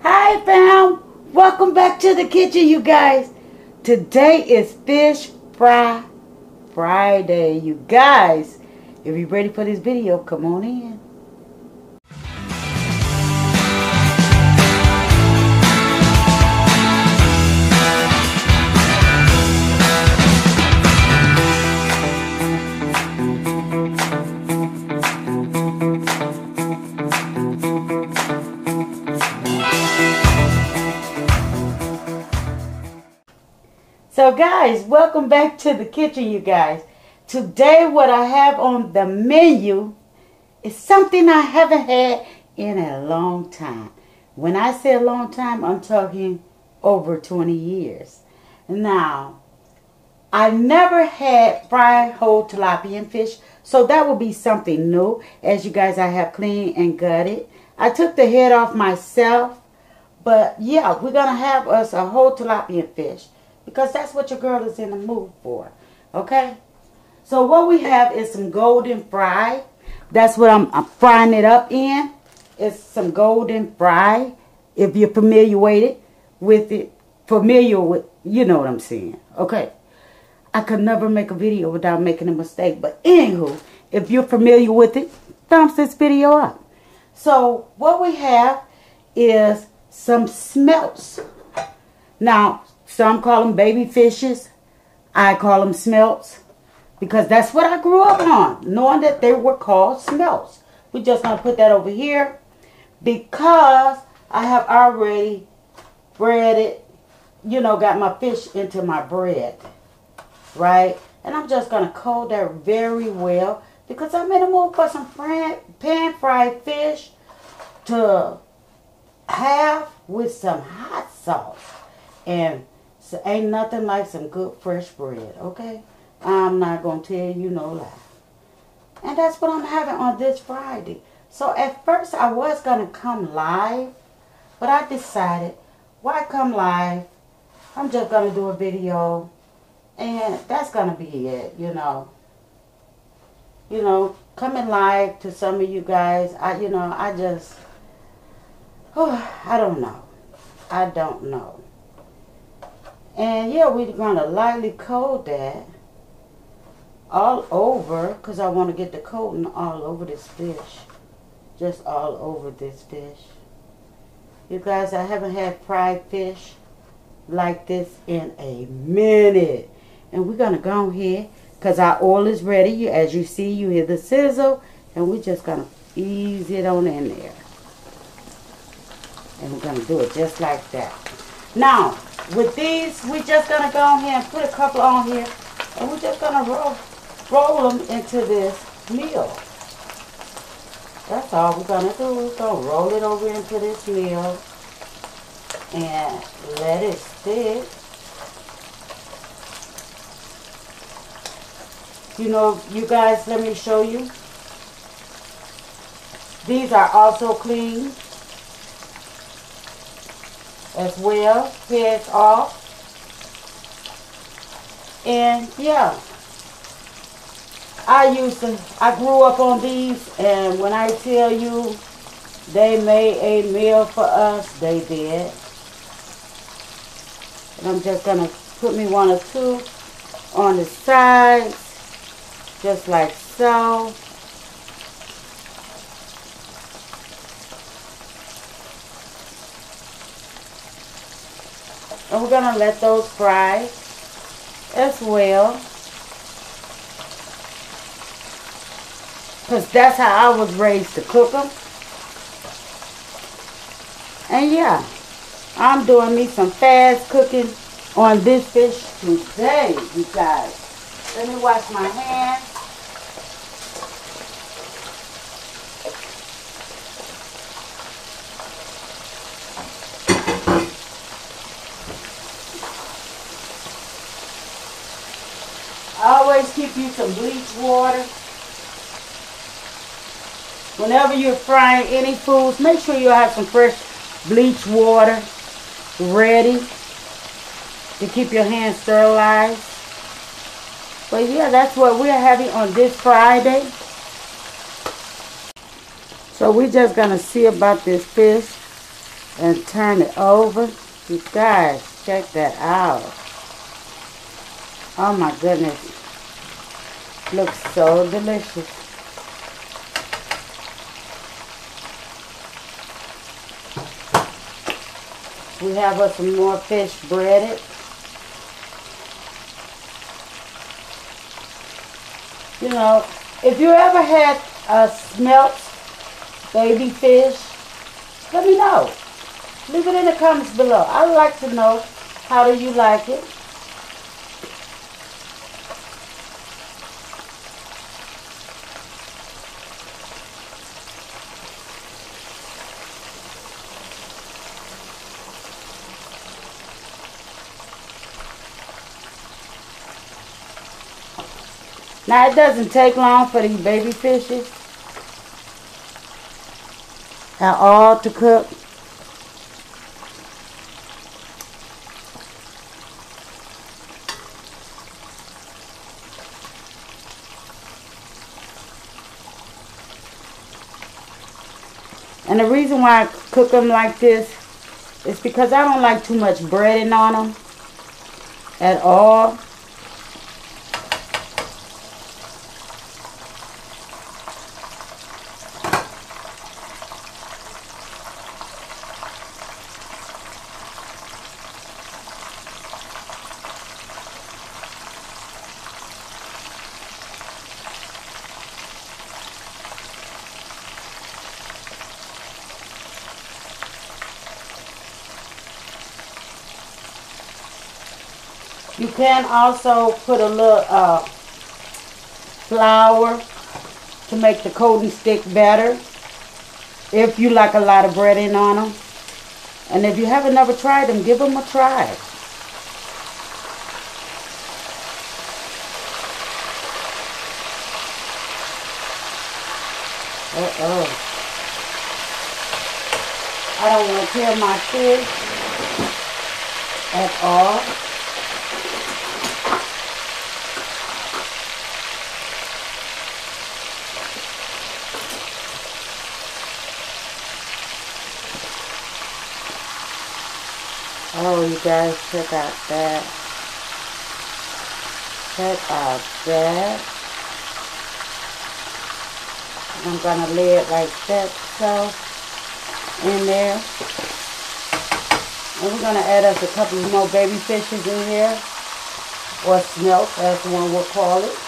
Hi fam, welcome back to the kitchen you guys. Today is Fish Fry Friday you guys. If you're ready for this video, come on in. So guys, welcome back to the kitchen you guys. Today what I have on the menu is something I haven't had in a long time. When I say a long time, I'm talking over 20 years. Now, I never had fried whole tilapia fish, so that will be something new. As you guys, I have cleaned and gutted. I took the head off myself, but yeah, we're going to have us a whole tilapia fish. Because that's what your girl is in the mood for. Okay? So what we have is some golden fry. That's what I'm frying it up in. It's some golden fry. If you're familiar with it. You know what I'm saying. Okay? I could never make a video without making a mistake. But anywho, if you're familiar with it, thumbs this video up. So what we have is some smelts. Now, some call them baby fishes. I call them smelts. Because that's what I grew up on. Knowing that they were called smelts. We're just going to put that over here. Because I have already breaded, got my fish into my bread. Right? And I'm just going to coat that very well. Because I'm in the mood for some pan-fried fish to have with some hot sauce. And so ain't nothing like some good fresh bread, okay? I'm not going to tell you no lie. And that's what I'm having on this Friday. So at first I was going to come live, but I decided, why come live? I'm just going to do a video, and that's going to be it, coming live to some of you guys, I don't know. And yeah, we're going to lightly coat that all over, because I want to get the coating all over this fish. Just all over this fish. You guys, I haven't had fried fish like this in a minute. And we're going to go ahead, because our oil is ready. As you see, you hear the sizzle. And we're just going to ease it on in there. And we're going to do it just like that. Now, with these, we're just going to go ahead and put a couple on here. And we're just going to roll them into this meal. That's all we're going to do. We're going to roll it over into this meal. And let it stick. You guys, let me show you. These are also clean as well, heads off. And yeah, I grew up on these, and when I tell you they made a meal for us, they did. And I'm just gonna put me one or two on the sides, just like so. And we're going to let those fry as well. Because that's how I was raised to cook them. And yeah, I'm doing me some fast cooking on this fish today, you guys. Let me wash my hands. Always keep you some bleach water. Whenever you're frying any foods, make sure you have some fresh bleach water ready to keep your hands sterilized. But yeah, that's what we're having on this Friday. So we're just going to see about this fish and turn it over. You guys, check that out. Oh my goodness. Looks so delicious. We have us some more fish breaded. You know, if you ever had a Smelts baby fish, let me know. Leave it in the comments below. I'd like to know, how do you like it? Now, it doesn't take long for these baby fishes at all to cook. And the reason why I cook them like this is because I don't like too much breading on them at all. You can also put a little flour to make the coating stick better if you like a lot of breading on them. And if you haven't never tried them, give them a try. I don't want to tear my fish at all. Oh, you guys, check out that. Check out that. I'm going to lay it like that, so, in there. And we're going to add us a couple more baby fishes in here, or Smelts, as one will call it.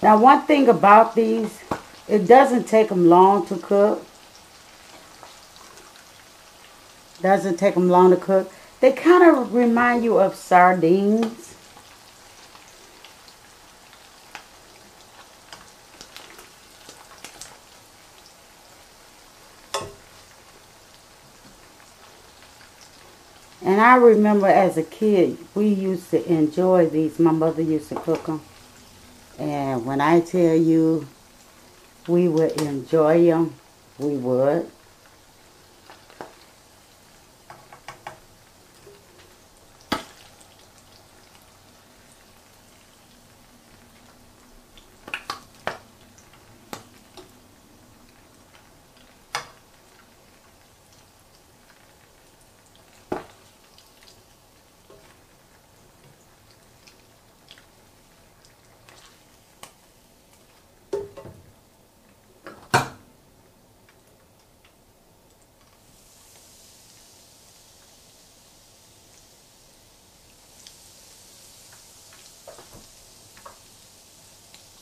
Now, one thing about these, it doesn't take them long to cook. Doesn't take them long to cook. They kind of remind you of sardines. And I remember as a kid, we used to enjoy these. My mother used to cook them. And when I tell you we would enjoy them, we would.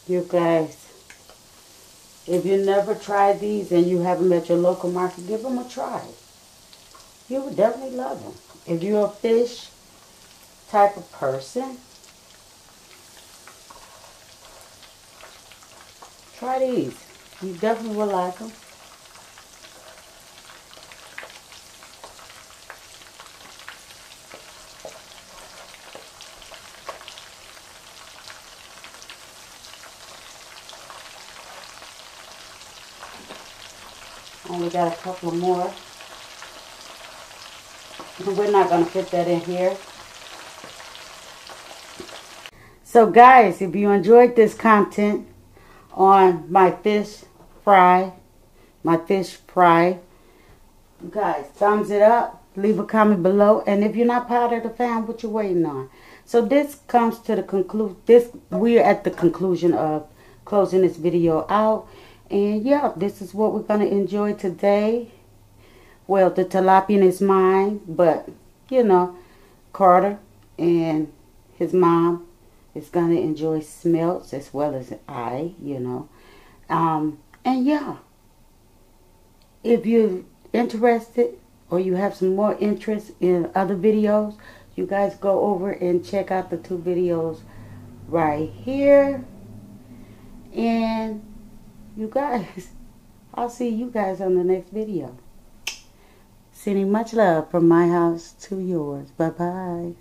You guys, if you never tried these and you haven't met your local market, give them a try. You would definitely love them. If you're a fish type of person, try these. You definitely will like them. Only got a couple more. We're not going to fit that in here. So guys, if you enjoyed this content on my fish fry, guys, thumbs it up, leave a comment below, and if you're not part of the fam, what you waiting on? So this comes to the conclusion. We're at the conclusion of closing this video out, and yeah, this is what we're gonna enjoy today. Well, the tilapia is mine, but you know, Carter and his mom is gonna enjoy Smelts as well as I, you know. And yeah, if you're interested or you have some more interest in other videos, you guys go over and check out the 2 videos right here. And you guys, I'll see you guys on the next video. Sending much love from my house to yours. Bye-bye.